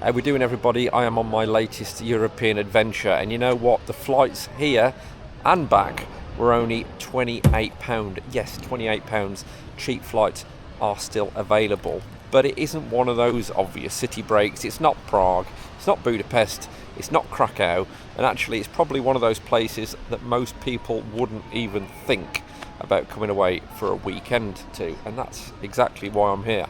How we doing, everybody? I am on my latest European adventure, and you know what? The flights here and back were only £28. Yes, £28. Cheap flights are still available, but it isn't one of those obvious city breaks. It's not Prague, it's not Budapest, it's not Krakow, and actually it's probably one of those places that most people wouldn't even think about coming away for a weekend to, and that's exactly why I'm here.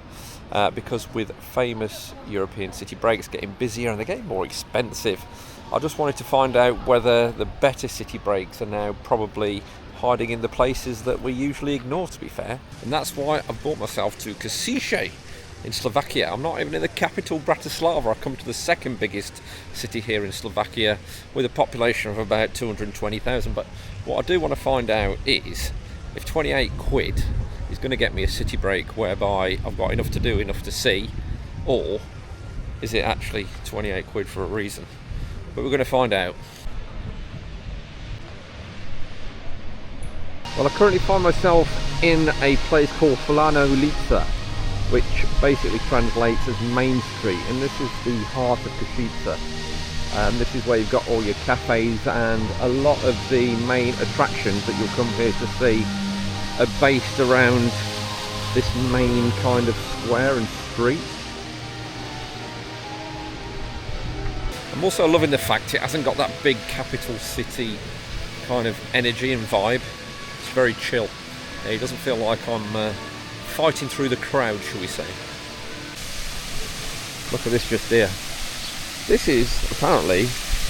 Because with famous European city breaks getting busier and they're getting more expensive, I just wanted to find out whether the better city breaks are now probably hiding in the places that we usually ignore, to be fair. And that's why I've brought myself to Kosice in Slovakia. I'm not even in the capital, Bratislava. I come to the second biggest city here in Slovakia with a population of about 220,000. But what I do want to find out is if 28 quid is going to get me a city break whereby I've got enough to do, enough to see, or is it actually 28 quid for a reason? But we're going to find out. Well, I currently find myself in a place called Hlavna Ulica, which basically translates as Main Street, and this is the heart of Kosice. This is where you've got all your cafes, and a lot of the main attractions that you'll come here to see are based around this main kind of square and street. I'm also loving the fact it hasn't got that big capital city kind of energy and vibe. It's very chill. Yeah, it doesn't feel like I'm fighting through the crowd, shall we say. Look at this just here. This is apparently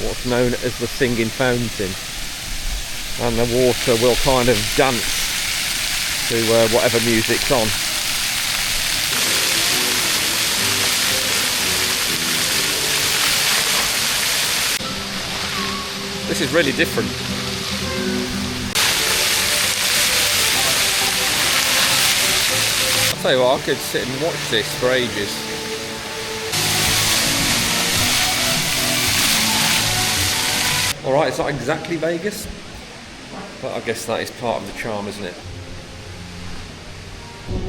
what's known as the singing fountain, and the water will kind of dance to whatever music's on. This is really different. I'll tell you what, I could sit and watch this for ages. Alright, it's not exactly Vegas, but I guess that is part of the charm, isn't it?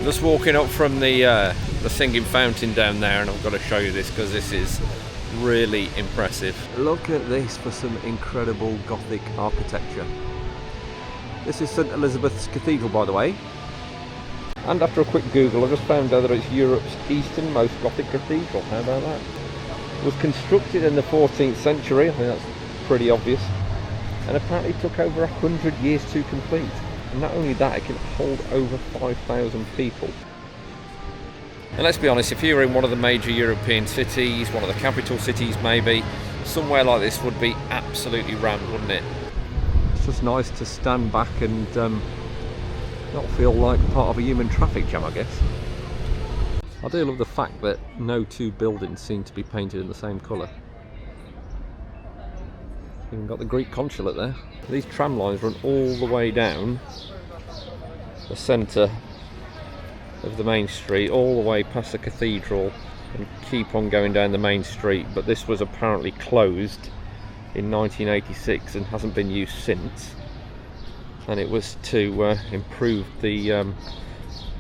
Just walking up from the singing fountain down there, and I've got to show you this because this is really impressive. Look at this for some incredible Gothic architecture. This is St Elizabeth's Cathedral, by the way, and after a quick Google I just found out that it's Europe's easternmost Gothic cathedral. How about that? It was constructed in the 14th century, I think that's pretty obvious, and apparently took over 100 years to complete. And not only that, it can hold over 5,000 people. And let's be honest, if you were in one of the major European cities, one of the capital cities maybe, somewhere like this would be absolutely rammed, wouldn't it? It's just nice to stand back and not feel like part of a human traffic jam, I guess. I do love the fact that no two buildings seem to be painted in the same colour. Even got the Greek consulate there. These tram lines run all the way down the centre of the main street, all the way past the cathedral, and keep on going down the main street. But this was apparently closed in 1986 and hasn't been used since, and it was to improve the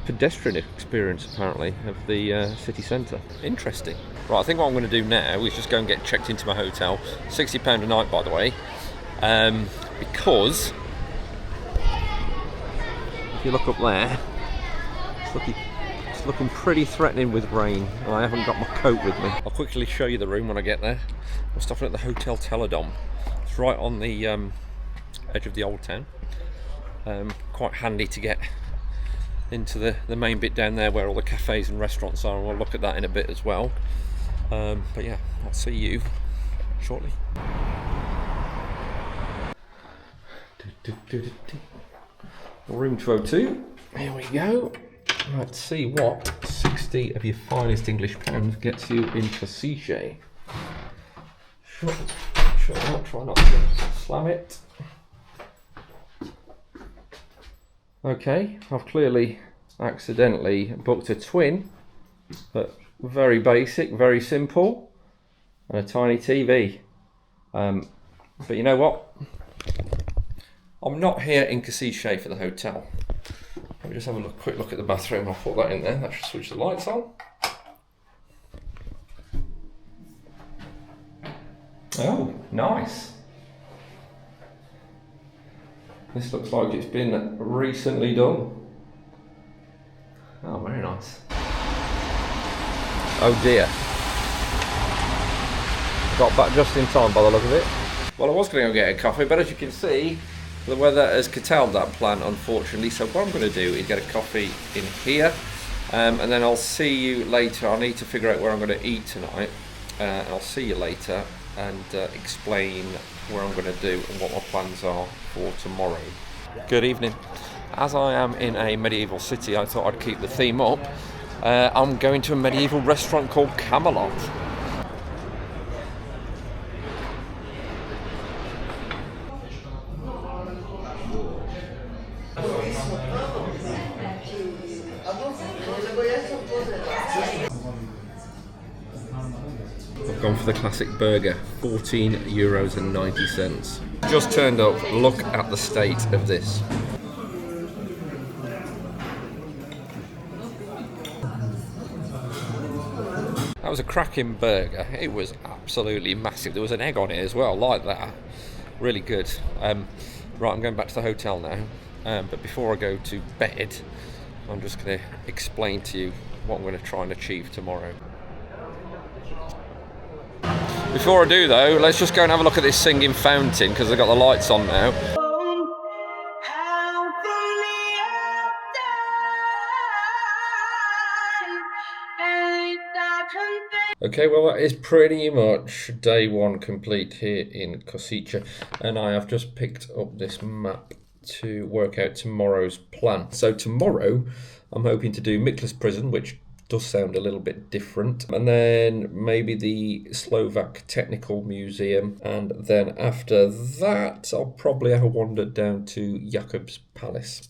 pedestrian experience apparently of the city centre. Interesting. Right, I think what I'm going to do now is just go and get checked into my hotel. £60 a night, by the way, because if you look up there, it's looking pretty threatening with rain, and I haven't got my coat with me. I'll quickly show you the room when I get there. I'm stopping at the Hotel Teledom. It's right on the edge of the old town. Quite handy to get into the main bit down there where all the cafes and restaurants are, and we'll look at that in a bit as well. But yeah, I'll see you shortly. Room 202. Here we go. Let's see what 60 of your finest English pounds gets you in Kosice. Sure, try not to slam it. Okay, I've clearly accidentally booked a twin, but very basic, very simple, and a tiny TV. But you know what? I'm not here in Kosice for the hotel. Let me just have a quick look at the bathroom. I'll put that in there. That should switch the lights on. Oh, nice. This looks like it's been recently done. Oh, very nice. Oh dear. Got back just in time by the look of it. Well, I was going to go get a coffee, but as you can see, the weather has curtailed that plan, unfortunately. So what I'm going to do is get a coffee in here, and then I'll see you later. I need to figure out where I'm going to eat tonight. I'll see you later and explain where I'm going to do and what my plans are for tomorrow. Good evening. As I am in a medieval city, I thought I'd keep the theme up. I'm going to a medieval restaurant called Camelot. I've gone for the classic burger, €14.90. Just turned up, look at the state of this. That was a cracking burger. It was absolutely massive. There was an egg on it as well, like that. Really good. Right, I'm going back to the hotel now. But before I go to bed, I'm just going to explain to you what I'm going to try and achieve tomorrow. Before I do though, let's just go and have a look at this singing fountain because they've got the lights on now. Okay, well that is pretty much day one complete here in Kosice, and I have just picked up this map to work out tomorrow's plan. So tomorrow I'm hoping to do Miklus prison, which does sound a little bit different, and then maybe the Slovak Technical Museum, and then after that I'll probably have a wander down to Jakabs Palace.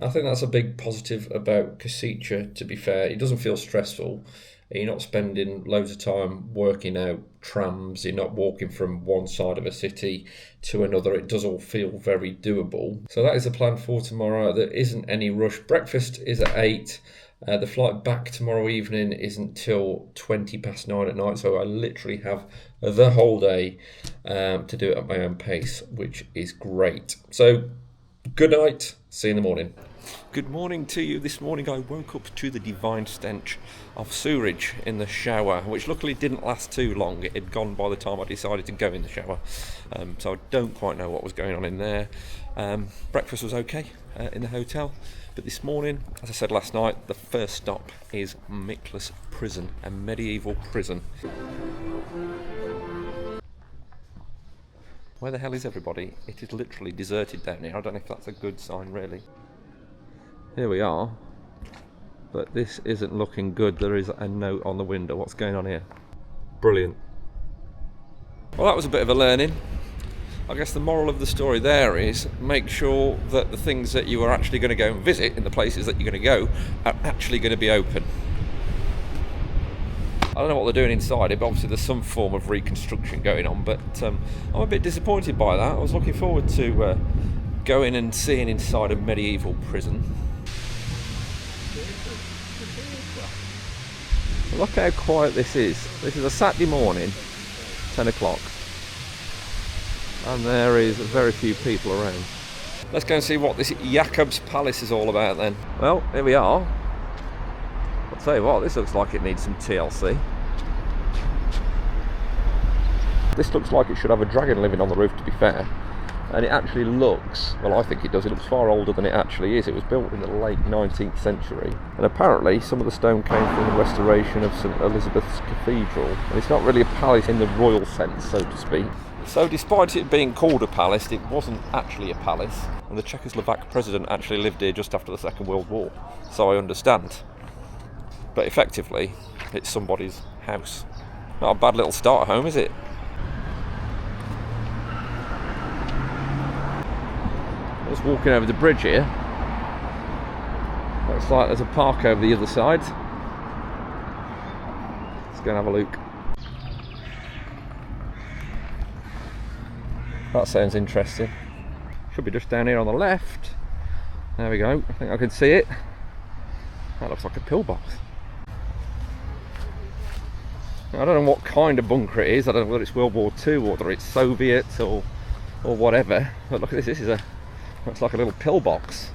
I think that's a big positive about Kosice, to be fair. It doesn't feel stressful. You're not spending loads of time working out trams, you're not walking from one side of a city to another. It does all feel very doable. So that is the plan for tomorrow. There isn't any rush. Breakfast is at 8. The flight back tomorrow evening isn't till 9:20 at night, so I literally have the whole day to do it at my own pace, which is great. So good night, see you in the morning. Good morning to you. This morning I woke up to the divine stench of sewerage in the shower, which luckily didn't last too long. It had gone by the time I decided to go in the shower, so I don't quite know what was going on in there. Breakfast was okay in the hotel, but this morning, as I said last night, the first stop is Miklus prison, a medieval prison. Where the hell is everybody? It is literally deserted down here. I don't know if that's a good sign, really. Here we are, but this isn't looking good. There is a note on the window. What's going on here? Brilliant. Well, that was a bit of a learning. I guess the moral of the story there is make sure that the things that you are actually going to go and visit in the places that you're going to go are actually going to be open. I don't know what they're doing inside it, but obviously there's some form of reconstruction going on, but I'm a bit disappointed by that. I was looking forward to going and seeing inside a medieval prison. Look how quiet this is. This is a Saturday morning, 10 o'clock. And there is very few people around. Let's go and see what this Jakabs Palace is all about then. Well, here we are. I'll tell you what, this looks like it needs some TLC. This looks like it should have a dragon living on the roof, to be fair. And it actually looks, well I think it does, it looks far older than it actually is. It was built in the late 19th century. And apparently some of the stone came from the restoration of St Elizabeth's Cathedral. And it's not really a palace in the royal sense, so to speak. So despite it being called a palace, it wasn't actually a palace. And the Czechoslovak president actually lived here just after the Second World War. So I understand. But effectively, it's somebody's house. Not a bad little starter home, is it? Just walking over the bridge here. Looks like there's a park over the other side. Let's go and have a look. That sounds interesting. Should be just down here on the left. There we go. I think I can see it. That looks like a pillbox. I don't know what kind of bunker it is. I don't know whether it's World War II or whether it's Soviet or whatever. But look at this. This is looks like a little pillbox.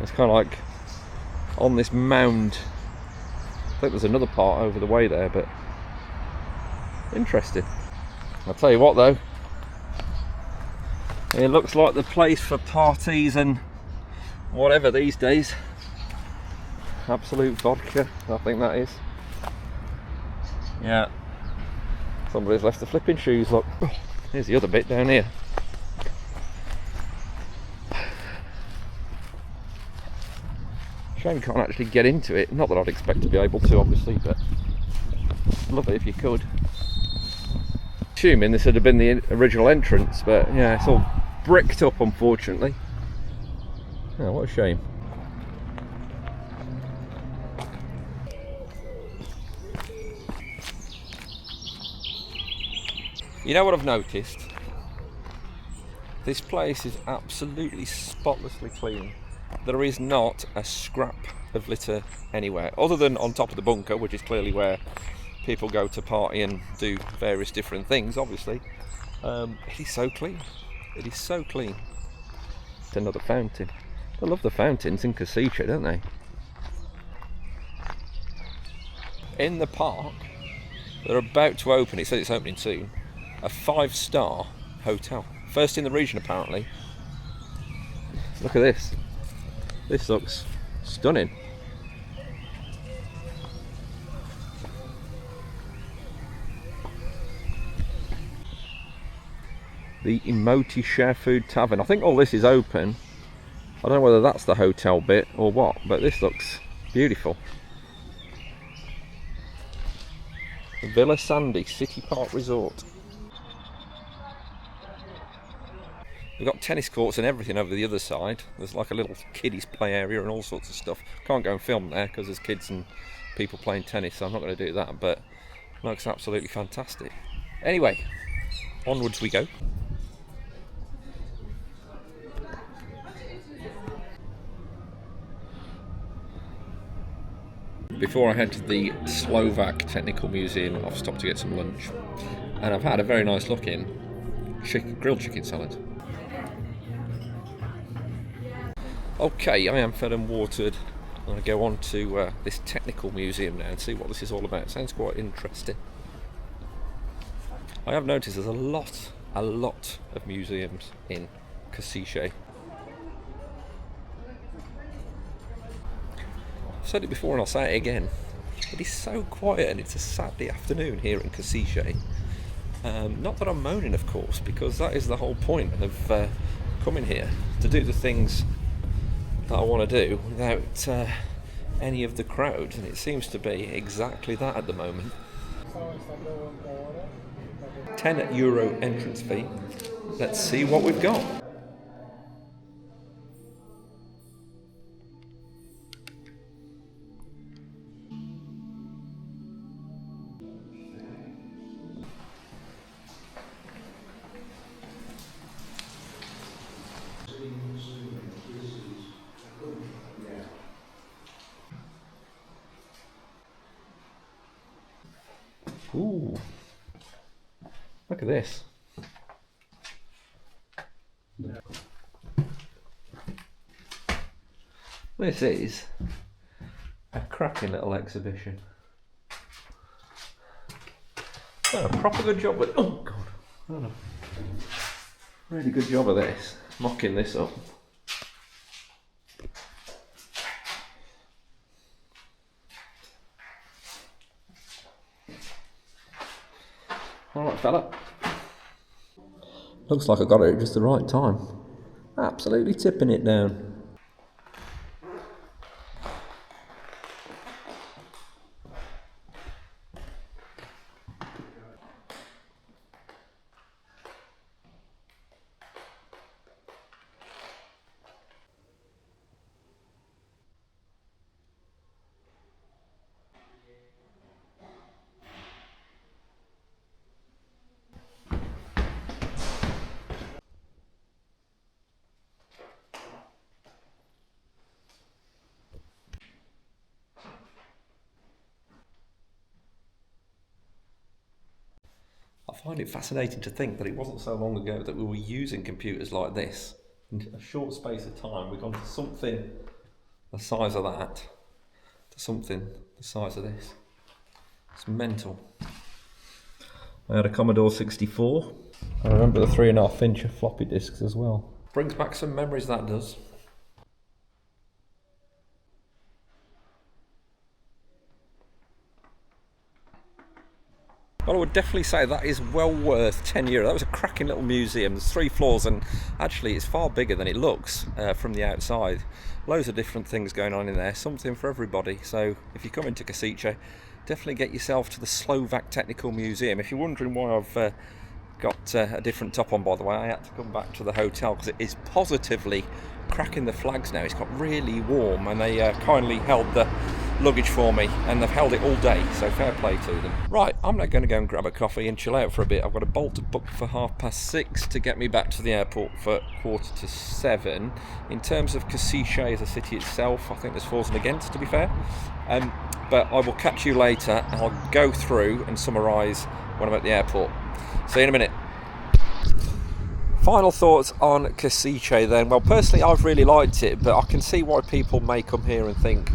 It's kind of like on this mound. I think there's another part over the way there, but interesting. I'll tell you what though, it looks like the place for parties and whatever these days. Absolute vodka, I think that is. Yeah. Somebody's left the flipping shoes, look. Oh, here's the other bit down here. Shame you can't actually get into it. Not that I'd expect to be able to, obviously, but love it if you could. Assuming this would have been the original entrance, but yeah, it's all bricked up, unfortunately. Oh, what a shame. You know what I've noticed? This place is absolutely spotlessly clean. There is not a scrap of litter anywhere, other than on top of the bunker, which is clearly where people go to party and do various different things, obviously. It is so clean. It is so clean. It's another fountain. I love the fountains in Kosice, don't they? In the park, they're about to open, it says it's opening soon, a 5-star hotel. First in the region, apparently. Look at this. This looks stunning. The Emoti Share Food Tavern. I think all this is open. I don't know whether that's the hotel bit or what, but this looks beautiful. Villa Sandy City Park Resort. We've got tennis courts and everything over the other side. There's like a little kiddies play area and all sorts of stuff. Can't go and film there because there's kids and people playing tennis, so I'm not going to do that, but it looks absolutely fantastic. Anyway, onwards we go. Before I head to the Slovak Technical Museum, I've stopped to get some lunch, and I've had a very nice look in grilled chicken salad. Okay, I am fed and watered. I'm going to go on to this technical museum now and see what this is all about. Sounds quite interesting. I have noticed there's a lot of museums in Kosice. I've said it before and I'll say it again. It is so quiet and it's a Saturday afternoon here in Kosice. Not that I'm moaning, of course, because that is the whole point of coming here, to do the things that I want to do without any of the crowd, and it seems to be exactly that at the moment. €10 entrance fee. Let's see what we've got. Ooh, look at this. This is a cracking little exhibition. Oh, a proper good job with, oh god, oh, really good job of this, mocking this up. Alright fella, looks like I got it at just the right time. Absolutely tipping it down. find it fascinating to think that it wasn't so long ago that we were using computers like this. In a short space of time, we've gone from something the size of that to something the size of this. It's mental. I had a Commodore 64. I remember the 3.5 inch floppy disks as well. Brings back some memories, that does. Well, I would definitely say that is well worth €10. That was a cracking little museum. There's 3 floors and actually it's far bigger than it looks from the outside. Loads of different things going on in there, something for everybody. So if you come into Kosice, definitely get yourself to the Slovak Technical Museum. If you're wondering why I've got a different top on, by the way, I had to come back to the hotel because it is positively cracking the flags now. It's got really warm and they kindly held the luggage for me and they've held it all day, so fair play to them. Right, I'm now going to go and grab a coffee and chill out for a bit. I've got a Bolt booked for 6:30 to get me back to the airport for 6:45. In terms of Kosice as a city itself, I think there's fors and against, to be fair, but I will catch you later and I'll go through and summarise when I'm at the airport. See you in a minute. Final thoughts on Kosice then. Well, personally I've really liked it, but I can see why people may come here and think,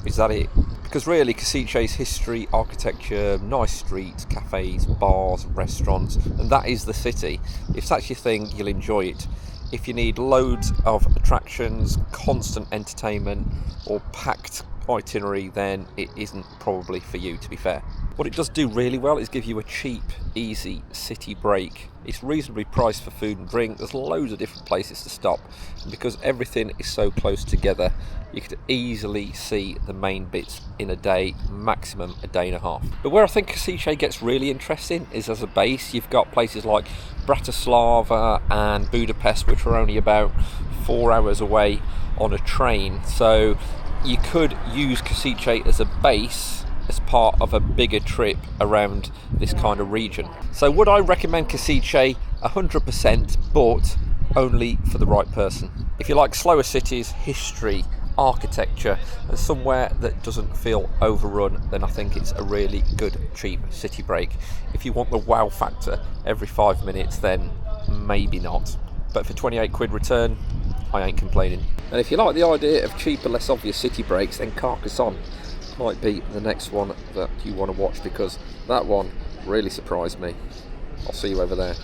is that it? Because really Kosice's history, architecture, nice streets, cafes, bars, restaurants, and that is the city. If that's your thing, you'll enjoy it. If you need loads of attractions, constant entertainment or packed itinerary, then it isn't probably for you, to be fair. What it does do really well is give you a cheap, easy city break. It's reasonably priced for food and drink. There's loads of different places to stop. And because everything is so close together, you could easily see the main bits in a day, maximum a day and a half. But where I think Kosice gets really interesting is as a base. You've got places like Bratislava and Budapest, which are only about 4 hours away on a train. So you could use Kosice as a base as part of a bigger trip around this kind of region. So would I recommend Kosice? 100%, but only for the right person. If you like slower cities, history, architecture, and somewhere that doesn't feel overrun, then I think it's a really good cheap city break. If you want the wow factor every 5 minutes, then maybe not. But for 28 quid return, I ain't complaining. And if you like the idea of cheaper, less obvious city breaks, then Carcassonne might be the next one that you want to watch, because that one really surprised me. I'll see you over there.